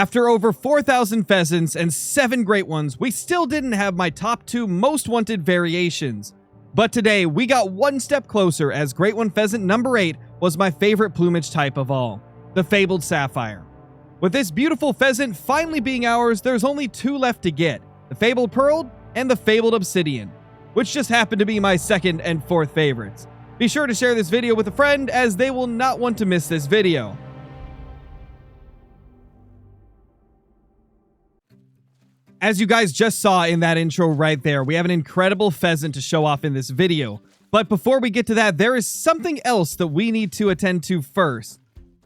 After over 4,000 pheasants and 7 great ones, we still didn't have my top 2 most wanted variations. But today, we got one step closer as Great One Pheasant number 8 was my favorite plumage type of all, the Fabled Sapphire. With this beautiful pheasant finally being ours, there's only 2 left to get, the Fabled Pearl and the Fabled Obsidian, which just happened to be my 2nd and 4th favorites. Be sure to share this video with a friend as they will not want to miss this video. As you guys just saw in that intro right there, we have an incredible pheasant to show off in this video. But before we get to that, there is something else that we need to attend to first.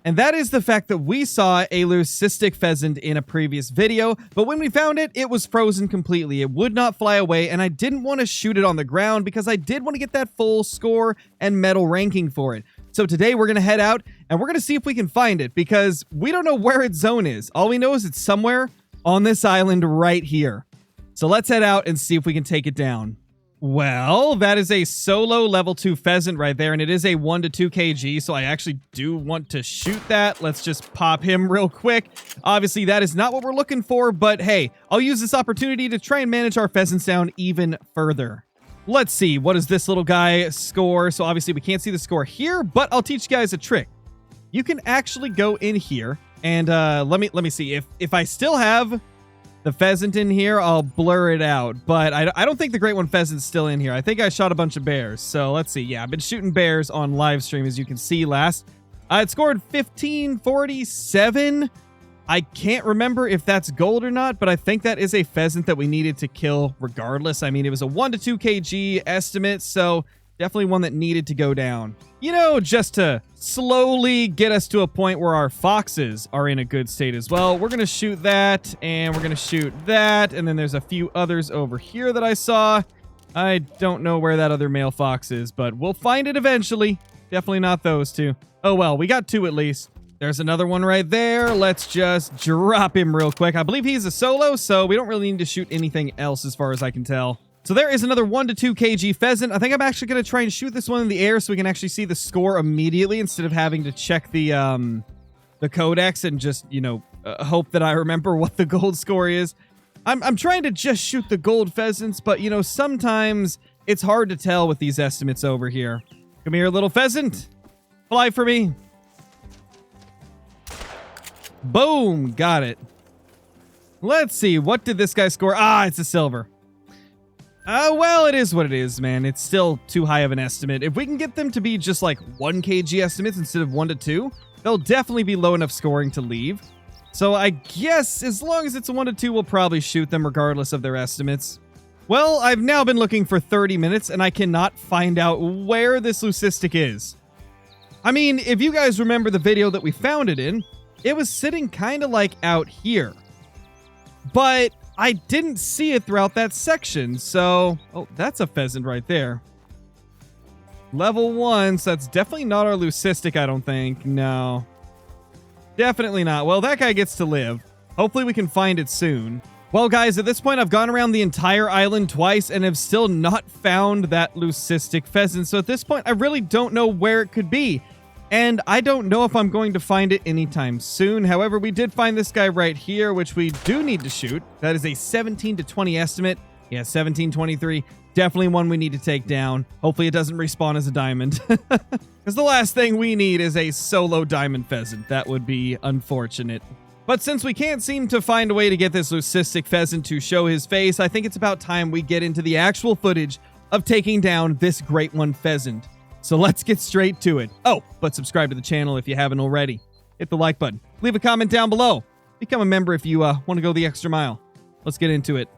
And that is the fact that we saw a leucistic pheasant in a previous video, but when we found it, it was frozen completely. It would not fly away, and I didn't want to shoot it on the ground because I did want to get that full score and medal ranking for it. So today we're going to head out, and we're going to see if we can find it, because we don't know where its zone is. All we know is it's somewhere on this island right here. So let's head out and see if we can take it down. Well, that is a solo level 2 pheasant right there, and it is a 1 to 2 kg, so I actually do want to shoot that. Let's just pop him real quick. Obviously, that is not what we're looking for, but hey, I'll use this opportunity to try and manage our pheasants down even further. Let's see, what does this little guy score? So obviously we can't see the score here, but I'll teach you guys a trick. You can actually go in here, and let me see. If I still have the pheasant in here, I'll blur it out. But I don't think the Great One Pheasant's still in here. I think I shot a bunch of bears. So let's see. Yeah, I've been shooting bears on live stream, as you can see last. It scored 1547. I can't remember if that's gold or not, but I think that is a pheasant that we needed to kill regardless. I mean, it was a 1 to 2 kg estimate, so definitely one that needed to go down. You know, just to slowly get us to a point where our foxes are in a good state as well. We're going to shoot that, and we're going to shoot that, and then there's a few others over here that I saw. I don't know where that other male fox is, but we'll find it eventually. Definitely not those 2. Oh well, we got 2 at least. There's another one right there. Let's just drop him real quick. I believe he's a solo, so we don't really need to shoot anything else as far as I can tell. So there is another 1 to 2 kg pheasant. I think I'm actually going to try and shoot this one in the air so we can actually see the score immediately instead of having to check the codex and just, you know, hope that I remember what the gold score is. I'm trying to just shoot the gold pheasants, but, you know, sometimes it's hard to tell with these estimates over here. Come here, little pheasant. Fly for me. Boom. Got it. Let's see. What did this guy score? Ah, it's a silver. Well, it is what it is, man. It's still too high of an estimate. If we can get them to be just like 1 kg estimates instead of 1 to 2, they'll definitely be low enough scoring to leave. So I guess as long as it's a 1 to 2, we'll probably shoot them regardless of their estimates. Well, I've now been looking for 30 minutes and I cannot find out where this leucistic is. I mean, if you guys remember the video that we found it in, it was sitting kind of like out here. But I didn't see it throughout that section, so... Oh, that's a pheasant right there. Level 1, so that's definitely not our leucistic, I don't think. No. Definitely not. Well, that guy gets to live. Hopefully we can find it soon. Well, guys, at this point, I've gone around the entire island twice and have still not found that leucistic pheasant, so at this point, I really don't know where it could be. And I don't know if I'm going to find it anytime soon. However, we did find this guy right here, which we do need to shoot. That is a 17 to 20 estimate. Yeah, 1723. Definitely one we need to take down. Hopefully it doesn't respawn as a diamond. Because the last thing we need is a solo diamond pheasant. That would be unfortunate. But since we can't seem to find a way to get this leucistic pheasant to show his face, I think it's about time we get into the actual footage of taking down this Great One Pheasant. So let's get straight to it. Oh, but subscribe to the channel if you haven't already. Hit the like button. Leave a comment down below. Become a member if you want to go the extra mile. Let's get into it.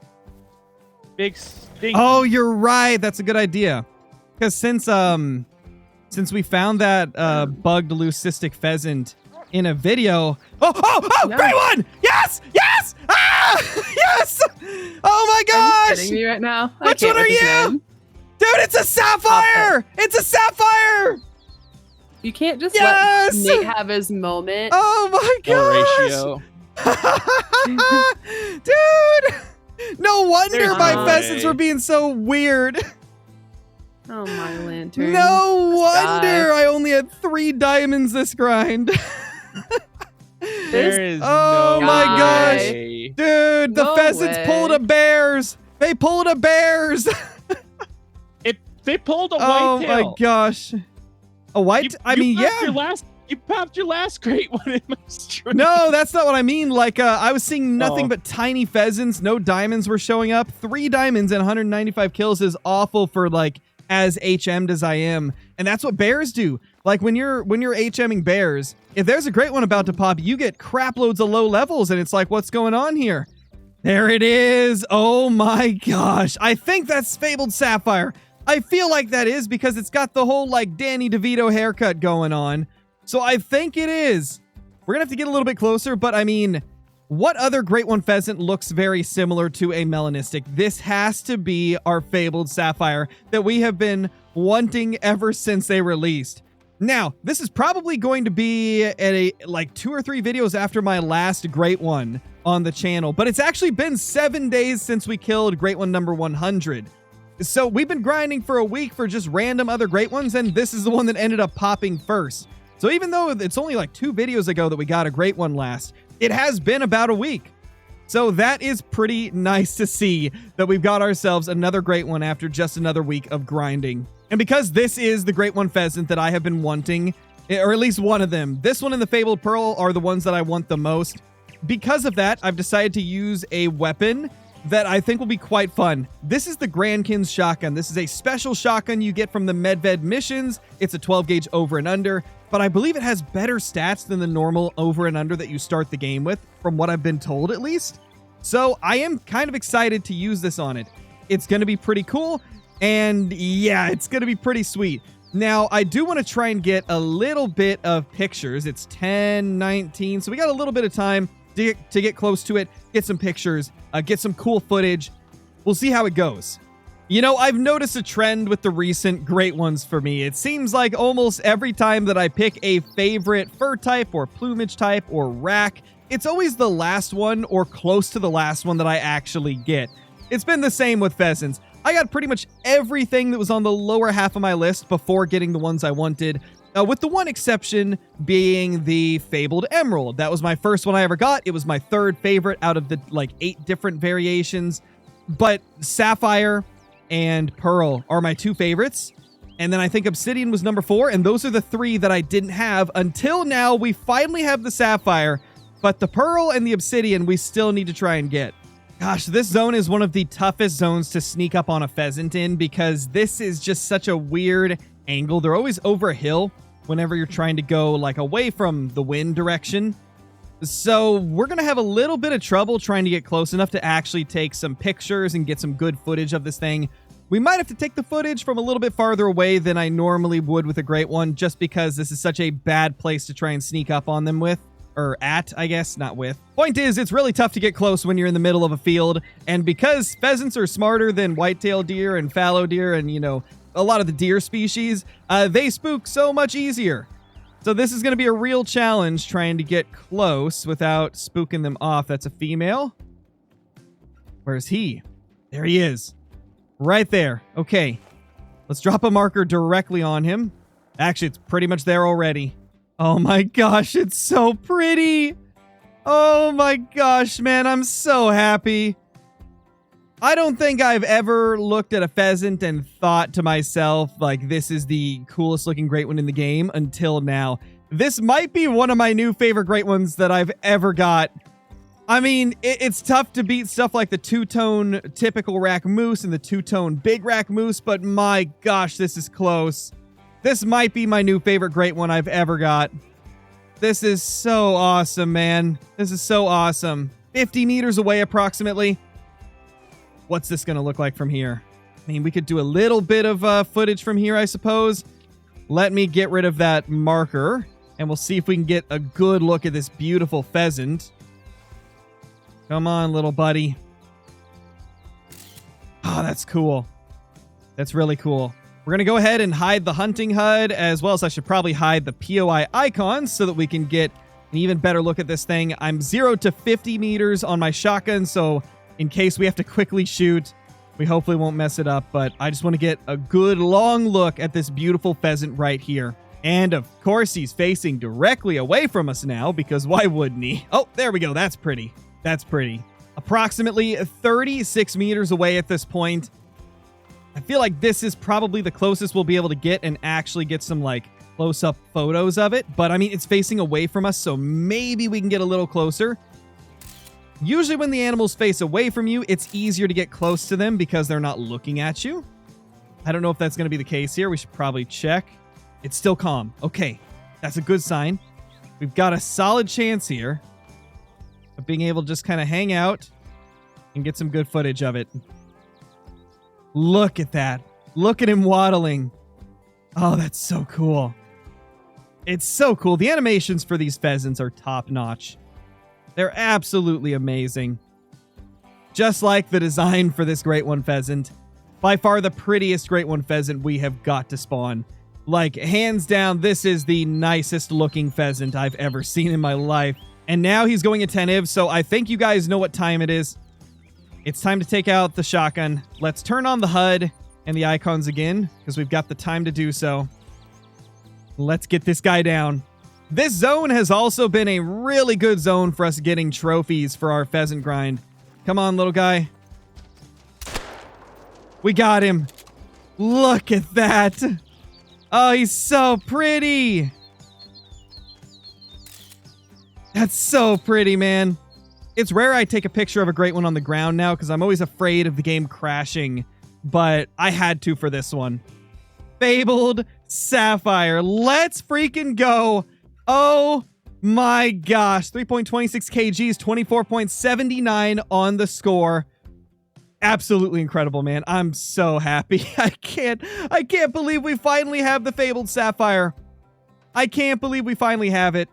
Big stink. Oh, you're right. That's a good idea. Because since we found that bugged leucistic pheasant in a video. Oh, yeah. Great one! Yes! Yes! Ah! Yes! Oh my gosh! Are you kidding me right now? Which one are you? Dude, it's a sapphire! It's a sapphire! You can't just yes! let Nate have his moment. Oh my gosh! Dude! No wonder my pheasants were being so weird. Oh my lantern. No wonder I only had 3 diamonds this grind. There is Oh no my gosh. way. Dude, the No pheasants way. pulled a bears. They pulled a bears. They pulled a Oh white my tail. gosh. A white? I mean, yeah. You popped your last great one in my stream. No, that's not what I mean. Like, I was seeing nothing Oh. but tiny pheasants. No diamonds were showing up. 3 diamonds and 195 kills is awful for, like, as HM'd as I am. And that's what bears do. Like, when you're HMing bears, if there's a great one about to pop, you get crap loads of low levels. And it's like, what's going on here? There it is. Oh my gosh. I think that's Fabled Sapphire. I feel like that is because it's got the whole, like, Danny DeVito haircut going on. So I think it is. We're going to have to get a little bit closer, but I mean, what other Great One Pheasant looks very similar to a melanistic? This has to be our Fabled Sapphire that we have been wanting ever since they released. Now, this is probably going to be at like 2 or 3 videos after my last Great One on the channel, but it's actually been 7 days since we killed Great One number 100. So we've been grinding for a week for just random other Great Ones, and this is the one that ended up popping first. So even though it's only like 2 videos ago that we got a Great One last, it has been about a week. So that is pretty nice to see that we've got ourselves another Great One after just another week of grinding. And because this is the Great One Pheasant that I have been wanting, or at least one of them, this one and the Fabled Pearl are the ones that I want the most. Because of that, I've decided to use a weapon that I think will be quite fun. This is the Grandkin's shotgun. This is a special shotgun you get from the Medved missions. It's a 12 gauge over and under, but I believe it has better stats than the normal over and under that you start the game with, from what I've been told at least. So I am kind of excited to use this on it. It's going to be pretty cool, and yeah, it's going to be pretty sweet. Now, I do want to try and get a little bit of pictures. It's 10:19, so we got a little bit of time to get close to it, get some pictures, get some cool footage. We'll see how it goes. You know, I've noticed a trend with the recent Great Ones for me. It seems like almost every time that I pick a favorite fur type or plumage type or rack, it's always the last one or close to the last one that I actually get. It's been the same with pheasants. I got pretty much everything that was on the lower half of my list before getting the ones I wanted, with the one exception being the Fabled Emerald. That was my first one I ever got. It was my 3rd favorite out of the, like, 8 different variations. But Sapphire and Pearl are my 2 favorites. And then I think Obsidian was number 4, and those are the 3 that I didn't have until now. We finally have the Sapphire, but the Pearl and the Obsidian we still need to try and get. Gosh, this zone is one of the toughest zones to sneak up on a pheasant in because this is just such a weird angle. They're always over a hill whenever you're trying to go, like, away from the wind direction. So we're going to have a little bit of trouble trying to get close enough to actually take some pictures and get some good footage of this thing. We might have to take the footage from a little bit farther away than I normally would with a Great One, just because this is such a bad place to try and sneak up on them with. Or at, I guess, not with. Point is, it's really tough to get close when you're in the middle of a field, and because pheasants are smarter than white-tailed deer and fallow deer and, you know, a lot of the deer species, they spook so much easier. So this is going to be a real challenge trying to get close without spooking them off. That's a female. Where's he? There he is. Right there. Okay. Let's drop a marker directly on him. Actually, it's pretty much there already. Oh my gosh, it's so pretty. Oh my gosh, man, I'm so happy. I don't think I've ever looked at a pheasant and thought to myself, like, this is the coolest looking Great One in the game until now. This might be one of my new favorite Great Ones that I've ever got. I mean, it's tough to beat stuff like the 2-tone typical rack moose and the 2-tone big rack moose, but my gosh, this is close. This might be my new favorite Great One I've ever got. This is so awesome, man. This is so awesome. 50 meters away approximately. What's this going to look like from here? I mean, we could do a little bit of footage from here, I suppose. Let me get rid of that marker, and we'll see if we can get a good look at this beautiful pheasant. Come on, little buddy. Oh, that's cool. That's really cool. We're going to go ahead and hide the hunting HUD, as well as I should probably hide the POI icons so that we can get an even better look at this thing. I'm 0 to 50 meters on my shotgun, so in case we have to quickly shoot, we hopefully won't mess it up, but I just want to get a good long look at this beautiful pheasant right here. And of course, he's facing directly away from us now, because why wouldn't he? Oh, there we go. That's pretty. That's pretty. Approximately 36 meters away at this point. I feel like this is probably the closest we'll be able to get and actually get some, like, close-up photos of it. But, I mean, it's facing away from us, so maybe we can get a little closer. Usually when the animals face away from you, it's easier to get close to them because they're not looking at you. I don't know if that's going to be the case here. We should probably check. It's still calm. Okay, that's a good sign. We've got a solid chance here of being able to just kind of hang out and get some good footage of it. Look at that. Look at him waddling. Oh, that's so cool. It's so cool. The animations for these pheasants are top-notch. They're absolutely amazing. Just like the design for this Great One pheasant. By far the prettiest Great One pheasant we have got to spawn. Like, hands down, this is the nicest looking pheasant I've ever seen in my life. And now he's going attentive, so I think you guys know what time it is. It's time to take out the shotgun. Let's turn on the HUD and the icons again, because we've got the time to do so. Let's get this guy down. This zone has also been a really good zone for us getting trophies for our pheasant grind. Come on, little guy. We got him. Look at that. Oh, he's so pretty. That's so pretty, man. It's rare I take a picture of a Great One on the ground now because I'm always afraid of the game crashing, but I had to for this one. Fabled Sapphire. Let's freaking go. Oh my gosh. 3.26 kgs, 24.79 on the score. Absolutely incredible, man. I'm so happy. I can't believe we finally have the Fabled Sapphire. I can't believe we finally have it.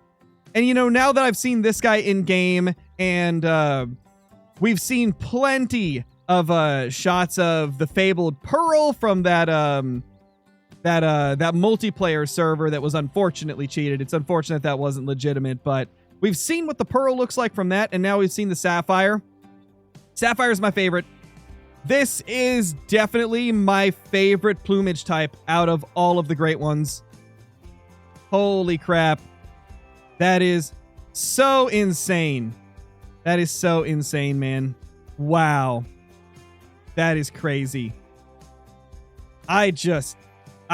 And you know, now that I've seen this guy in game and we've seen plenty of shots of the Fabled Pearl from that multiplayer server that was unfortunately cheated. It's unfortunate that wasn't legitimate, but we've seen what the Pearl looks like from that, and now we've seen the Sapphire. Sapphire is my favorite. This is definitely my favorite plumage type out of all of the Great Ones. Holy crap. That is so insane. That is so insane, man. Wow. That is crazy. I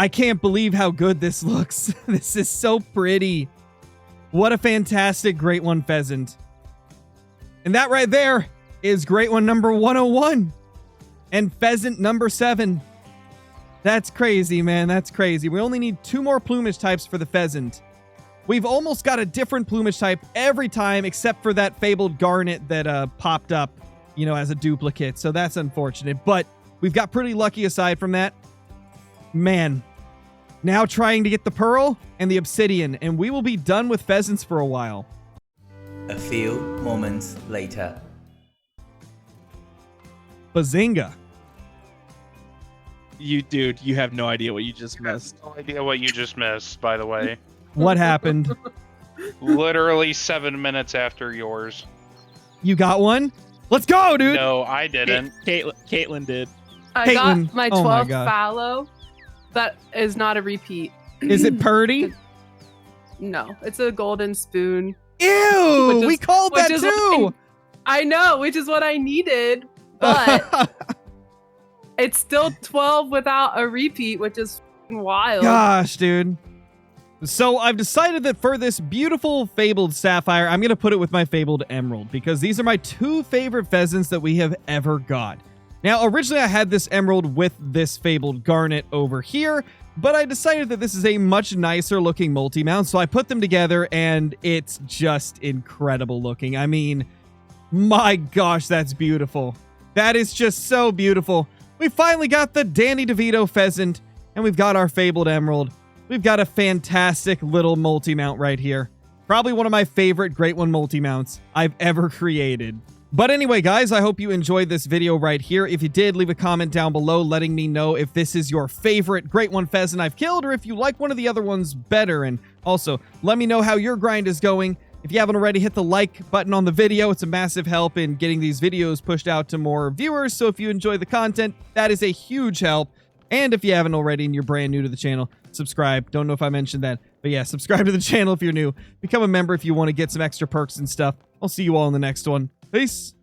can't believe how good this looks. This is so pretty. What a fantastic Great One pheasant. And that right there is Great One number 101. And pheasant number 7. That's crazy, man. That's crazy. We only need 2 more plumage types for the pheasant. We've almost got a different plumage type every time except for that fabled garnet that popped up, you know, as a duplicate. So that's unfortunate. But we've got pretty lucky aside from that. Man, now trying to get the pearl and the obsidian, and we will be done with pheasants for a while. A few moments later. Bazinga. Dude, you have no idea what you just missed. No idea what you just missed, by the way. What happened? Literally 7 minutes after yours. You got one? Let's go, dude. No, I didn't. Caitlin did. I Caitlin, got my oh my 12th God. fallow. That is not a repeat. Is it purdy? No, it's a golden spoon. Ew! Which is- We called that which is what too! I know, which is what I needed, but it's still 12 without a repeat, which is f***ing wild. Gosh, dude. So I've decided that for this beautiful Fabled Sapphire, I'm going to put it with my Fabled Emerald, because these are my 2 favorite pheasants that we have ever got. Now, originally I had this Emerald with this Fabled Garnet over here, but I decided that this is a much nicer looking multi-mount, so I put them together, and it's just incredible looking. I mean, my gosh, that's beautiful. That is just so beautiful. We finally got the Danny DeVito pheasant, and we've got our Fabled Emerald. We've got a fantastic little multi-mount right here. Probably one of my favorite Great One multi-mounts I've ever created. But anyway, guys, I hope you enjoyed this video right here. If you did, leave a comment down below letting me know if this is your favorite Great One pheasant I've killed, or if you like one of the other ones better. And also, let me know how your grind is going. If you haven't already, hit the like button on the video. It's a massive help in getting these videos pushed out to more viewers. So if you enjoy the content, that is a huge help. And if you haven't already and you're brand new to the channel, subscribe. Don't know if I mentioned that. But yeah, subscribe to the channel if you're new. Become a member if you want to get some extra perks and stuff. I'll see you all in the next one. Peace.